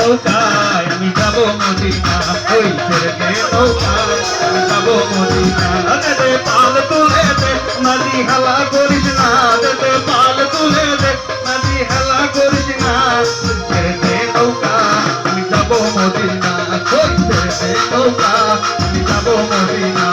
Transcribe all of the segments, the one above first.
নৌকায় আমি যাবো মদিনা, ওই ছেড়ে দে নৌকায় আমি যাবো মদিনা। দে পাল তুলে দে মাঝি হালা করিস না, দে পাল তুলে দে মাঝি হালা করিস না। ছেড়ে দে নৌকা আমি যাবো মদিনা, ওই ছেড়ে দে নৌকা আমি যাবো মদিনা।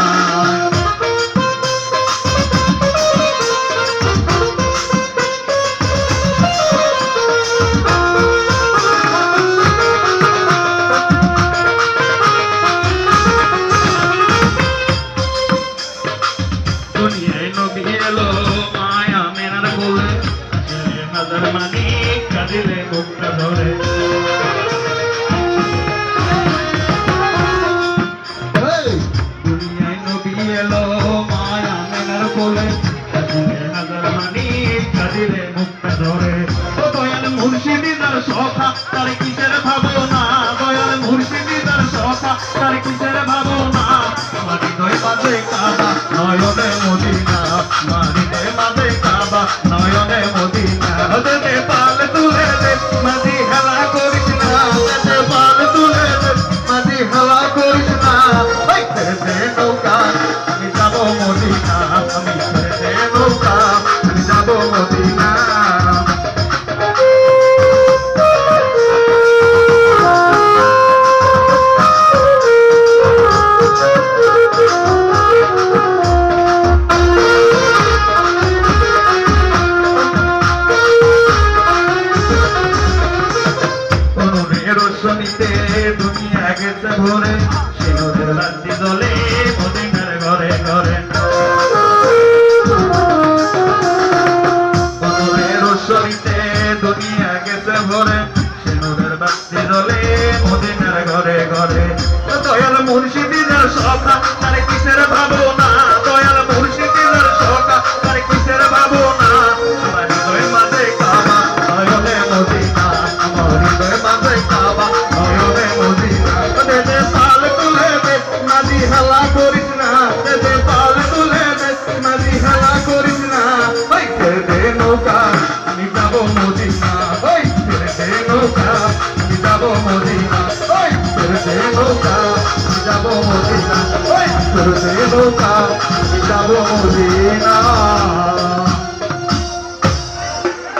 দুনিয়ায় নবী এলো মায়া মেনার কোলে, নজর মানি কাঁদিলে বুকটা ধরে। দুনিয়ায় নবী এলো মায়া মেনার কোলে, নজর মানি কাঁদিলে বুকটা ধরে। ও দয়াল মুর্শিদি তার সখা তার কিসের ভাবনা, দয়াল মুর্শিদি তার সখা তার কিসের ভাবনা। আমার হৃদয় বাজে কাবা নয়নে মদিনা, আমার হৃদয় বাজে কাবা নয়নে মদিনা। দে পাল তুলে দে মাঝি হেলা করিস না, দে পাল তুলে দে মাঝি হেলা করিস না। ওই ছেড়ে দে নৌকা আমি যাবো মদিনা, আমি ছেড়ে দে নৌকা আমি যাবো মদিনা। রোশনীতে দুনিয়া গেছে ভরে, সিঁদুরের বাতি জ্বলে মদিনার ঘরে ঘরে। রোশনীতে দুনিয়া গেছে ভরে, সিঁদুরের বাতি জ্বলে মদিনার ঘরে ঘরে। দয়াল মুর্শিদি যার সখা তার কিসের ভাবনা, দয়াল মুর্শিদি যার সখা তার কিসের ভাবনা। আমার হৃদয় মাঝে কাবা নয়নে মদিনা, আমার হৃদয় মাঝে কাবা নয়নে মদিনা। দে পাল তুলে দে মাঝি হালা করিস না, দে পাল তুলে দে মাঝি হালা করিস না। ওই ছেড়ে দে নৌকা আমি যাবো মদিনা, ওই ছেড়ে দে নৌকা আমি যাবো মদিনা, ওই ছেড়ে দে নৌকা আমি যাবো মদিনা, ওই ছেড়ে দে নৌকা আমি যাবো মদিনা।